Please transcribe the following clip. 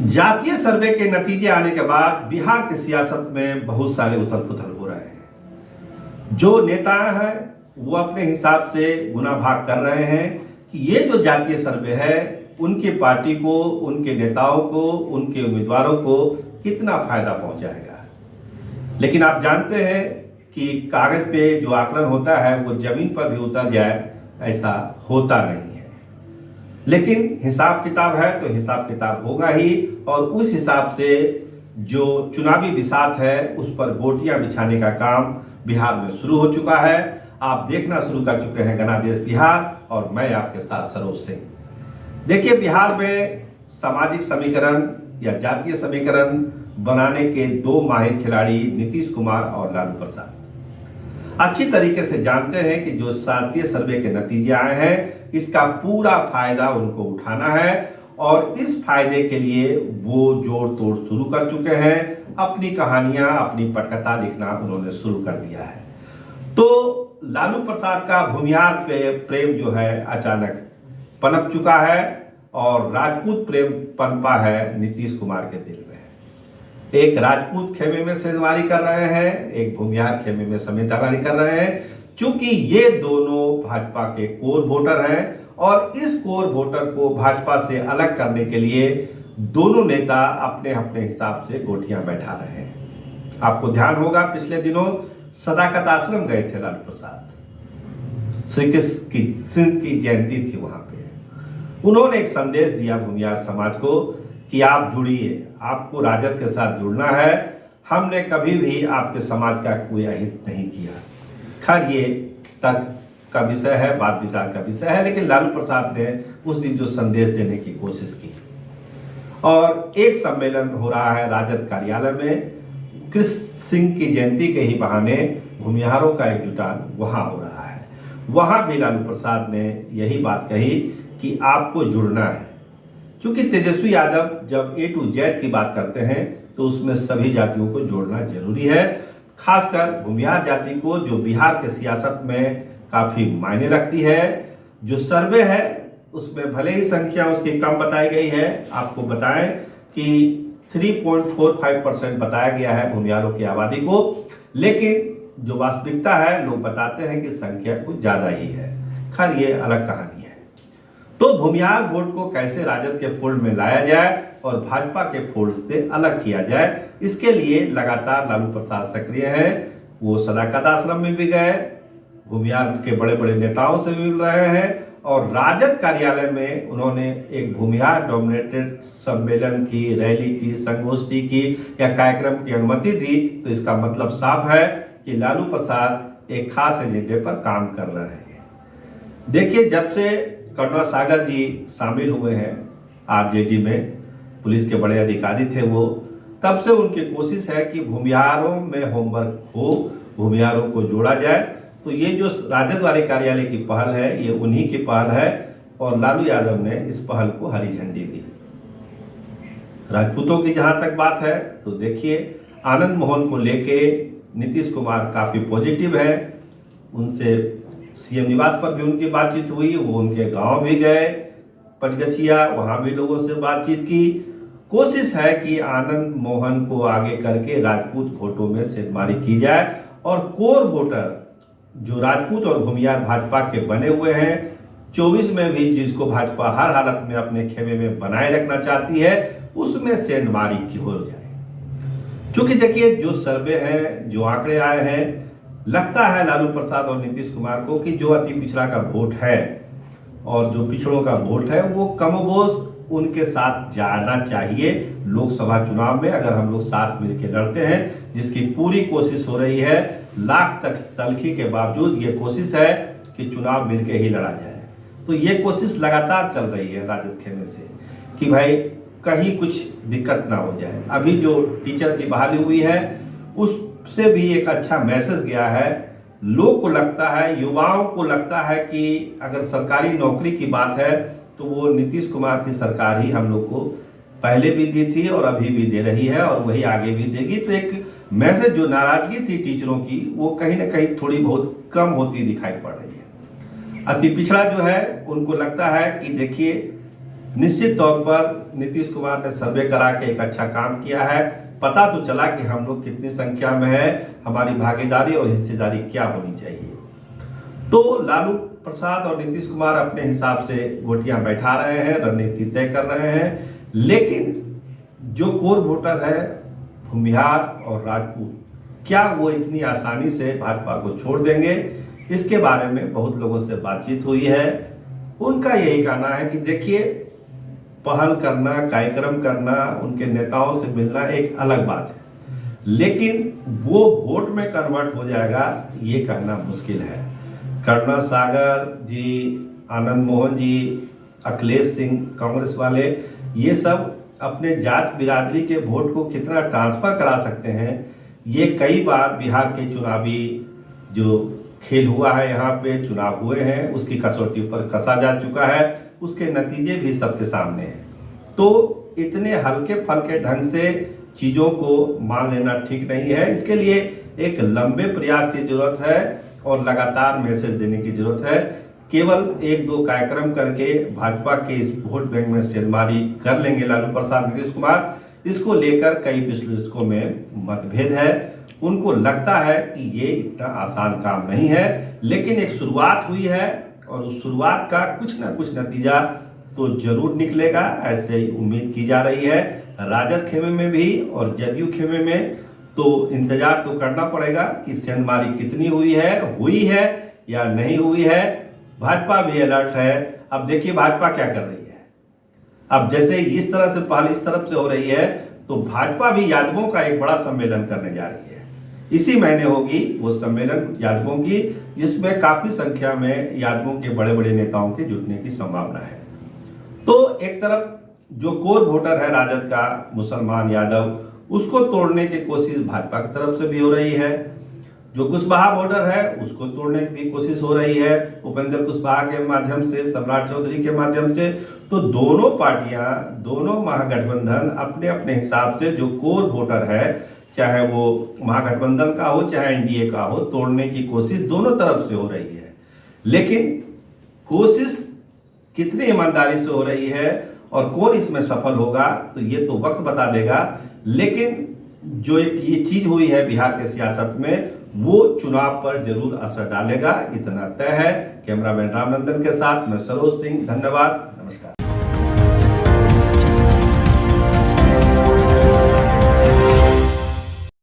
जातीय सर्वे के नतीजे आने के बाद बिहार की सियासत में बहुत सारे उथल पुथल हो रहे हैं। जो नेता हैं वो अपने हिसाब से गुना भाग कर रहे हैं कि ये जो जातीय सर्वे है उनकी पार्टी को, उनके नेताओं को, उनके उम्मीदवारों को कितना फायदा पहुंचाएगा। लेकिन आप जानते हैं कि कागज पे जो आकलन होता है वो जमीन पर भी उतर जाए ऐसा होता नहीं है। लेकिन हिसाब किताब है तो हिसाब किताब होगा ही, और उस हिसाब से जो चुनावी बिसात है उस पर गोटियां बिछाने का काम बिहार में शुरू हो चुका है। आप देखना शुरू कर चुके हैं गणादेश बिहार, और मैं आपके साथ सरोज सिंह। देखिए, बिहार में सामाजिक समीकरण या जातीय समीकरण बनाने के दो माहिर खिलाड़ी नीतीश कुमार और लालू प्रसाद अच्छी तरीके से जानते हैं कि जो जातीय सर्वे के नतीजे आए हैं इसका पूरा फायदा उनको उठाना है, और इस फायदे के लिए वो जोड़ तोड़ शुरू कर चुके हैं। अपनी कहानियां, अपनी पटकथा लिखना उन्होंने शुरू कर दिया है। तो लालू प्रसाद का भूमिहार पे प्रेम जो है अचानक पनप चुका है, और राजपूत प्रेम पनपा है नीतीश कुमार के दिल में। एक राजपूत खेमे में सेंधमारी कर रहे हैं, एक भूमिहार खेमे में सेंधमारी कर रहे हैं, क्योंकि ये दोनों भाजपा के कोर वोटर हैं, और इस कोर वोटर को भाजपा से अलग करने के लिए दोनों नेता अपने अपने हिसाब से गोटियां बैठा रहे हैं। आपको ध्यान होगा पिछले दिनों सदाकत आश्रम गए थे लालू प्रसाद, श्री कृष्ण की जयंती थी वहां पे। उन्होंने एक संदेश दिया भूमिहार समाज को कि आप जुड़िए, आपको राजद के साथ जुड़ना है। हमने कभी भी आपके समाज का कोई अहित नहीं किया। खैर, ये तर्क का विषय है, वाद विवाद का विषय है, लेकिन लालू प्रसाद ने उस दिन जो संदेश देने की कोशिश की, और एक सम्मेलन हो रहा है राजद कार्यालय में, कृष्ण सिंह की जयंती के ही बहाने भूमिहारों का एक जुटान वहां हो रहा है। वहां भी लालू प्रसाद ने यही बात कही कि आपको जुड़ना है, क्योंकि तेजस्वी यादव जब A to Z की बात करते हैं तो उसमें सभी जातियों को जोड़ना जरूरी है, खासकर भूमिहार जाति को, जो बिहार के सियासत में काफी मायने रखती है। जो सर्वे है उसमें भले ही संख्या उसकी कम बताई गई है, आपको बताएं कि 3.45% बताया गया है भूमिहारों की आबादी को, लेकिन जो वास्तविकता है लोग बताते हैं कि संख्या कुछ ज्यादा ही है। खैर, ये अलग कहानी है। तो भूमिहार वोट को कैसे राजद के फोल्ड में लाया जाए और भाजपा के फोल्ड से अलग किया जाए, इसके लिए लगातार लालू प्रसाद सक्रिय हैं। वो सदाकत आश्रम में भी गए, भूमिहार के बड़े बड़े नेताओं से मिल रहे हैं, और राजद कार्यालय में उन्होंने एक भूमिहार डोमिनेटेड सम्मेलन की, रैली की, संगोष्ठी की या कार्यक्रम की अनुमति दी। तो इसका मतलब साफ है कि लालू प्रसाद एक खास एजेंडे पर काम कर रहे हैं। देखिए, जब से करुणा सागर जी शामिल हुए हैं आरजेडी में, पुलिस के बड़े अधिकारी थे वो, तब से उनकी कोशिश है कि भूमिहारों में होमवर्क हो, भूमिहारों को जोड़ा जाए। तो ये जो राजद वाले कार्यालय की पहल है ये उन्हीं की पहल है, और लालू यादव ने इस पहल को हरी झंडी दी। राजपूतों की जहां तक बात है तो देखिए, आनंद मोहन को लेके नीतीश कुमार काफी पॉजिटिव है। उनसे सीएम निवास पर भी उनकी बातचीत हुई, वो उनके गांव भी गए पचगछिया, वहां भी लोगों से बातचीत की। कोशिश है कि आनंद मोहन को आगे करके राजपूत वोटों में सेंधमारी की जाए, और कोर वोटर जो राजपूत और भूमिहार भाजपा के बने हुए हैं, 24 में भी जिसको भाजपा हर हालत में अपने खेमे में बनाए रखना चाहती है, उसमें सेंधमारी की हो जाए। क्योंकि देखिए, जो सर्वे है, जो आंकड़े आए हैं, लगता है लालू प्रसाद और नीतीश कुमार को कि जो अति पिछड़ा का वोट है और जो पिछड़ों का वोट है वो कमोबेश उनके साथ जाना चाहिए। लोकसभा चुनाव में अगर हम लोग साथ मिलकर लड़ते हैं, जिसकी पूरी कोशिश हो रही है, लाख तक तलखी के बावजूद ये कोशिश है कि चुनाव मिलकर ही लड़ा जाए। तो ये कोशिश लगातार चल रही है राजद खेमे से कि भाई कहीं कुछ दिक्कत ना हो जाए। अभी जो टीचर की बहाली हुई है उससे भी एक अच्छा मैसेज गया है। लोग को लगता है, युवाओं को लगता है कि अगर सरकारी नौकरी की बात है तो वो नीतीश कुमार की सरकार ही हम लोग को पहले भी दी थी और अभी भी दे रही है, और वही आगे भी देगी। तो एक मैसेज, जो नाराजगी थी टीचरों की, वो कहीं ना कहीं थोड़ी बहुत कम होती दिखाई पड़ रही है। अति पिछड़ा जो है उनको लगता है कि देखिए निश्चित तौर पर नीतीश कुमार ने सर्वे करा के एक अच्छा काम किया है। पता तो चला कि हम लोग कितनी संख्या में है, हमारी भागीदारी और हिस्सेदारी क्या होनी चाहिए। तो लालू प्रसाद और नीतीश कुमार अपने हिसाब से गोटियां बैठा रहे हैं, रणनीति तय कर रहे हैं, लेकिन जो कोर वोटर है भूमिहार और राजपूत, क्या वो इतनी आसानी से भाजपा को छोड़ देंगे? इसके बारे में बहुत लोगों से बातचीत हुई है। उनका यही कहना है कि देखिए, पहल करना, कार्यक्रम करना, उनके नेताओं से मिलना एक अलग बात है, लेकिन वो वोट में कन्वर्ट हो जाएगा ये कहना मुश्किल है। करुणा सागर जी, आनंद मोहन जी, अखिलेश सिंह कांग्रेस वाले, ये सब अपने जात बिरादरी के वोट को कितना ट्रांसफर करा सकते हैं, ये कई बार बिहार के चुनावी जो खेल हुआ है, यहाँ पे चुनाव हुए हैं, उसकी कसौटी पर कसा जा चुका है, उसके नतीजे भी सबके सामने हैं। तो इतने हल्के फलके ढंग से चीज़ों को मान लेना ठीक नहीं है। इसके लिए एक लंबे प्रयास की जरूरत है और लगातार मैसेज देने की जरूरत है। केवल एक दो कार्यक्रम करके भाजपा के इस वोट बैंक में सेंधमारी कर लेंगे लालू प्रसाद, नीतीश कुमार, इसको लेकर कई विश्लेषकों में मतभेद है। उनको लगता है कि ये इतना आसान काम नहीं है, लेकिन एक शुरुआत हुई है और उस शुरुआत का कुछ ना कुछ नतीजा तो जरूर निकलेगा, ऐसे ही उम्मीद की जा रही है। राजद खेमे में भी और जदयू खेमे में तो इंतजार तो करना पड़ेगा कि सेंधमारी कितनी हुई है या नहीं हुई है। भाजपा भी अलर्ट है। अब देखिए भाजपा क्या कर रही है। अब जैसे इस तरह से पहल इस तरफ से हो रही है, तो भाजपा भी यादवों का एक बड़ा सम्मेलन करने जा रही है। इसी महीने होगी वो सम्मेलन यादवों की, जिसमें काफी संख्या में यादवों के बड़े बड़े नेताओं के जुटने की संभावना है। तो एक तरफ जो कोर वोटर है राजद का, मुसलमान यादव, उसको तोड़ने की कोशिश भाजपा की तरफ से भी हो रही है। जो कुशवाहा वोटर है उसको तोड़ने की भी कोशिश हो रही है, उपेंद्र कुशवाहा के माध्यम से, सम्राट चौधरी के माध्यम से। तो दोनों पार्टियां, दोनों महागठबंधन अपने अपने हिसाब से जो कोर वोटर है, चाहे वो महागठबंधन का हो चाहे एनडीए का हो, तोड़ने की कोशिश दोनों तरफ से हो रही है। लेकिन कोशिश कितनी ईमानदारी से हो रही है और कौन इसमें सफल होगा, तो ये तो वक्त बता देगा। लेकिन जो ये चीज हुई है बिहार के सियासत में, वो चुनाव पर जरूर असर डालेगा, इतना तय है। कैमरामैन रामनंदन के साथ मैं सरोज सिंह, धन्यवाद, नमस्कार।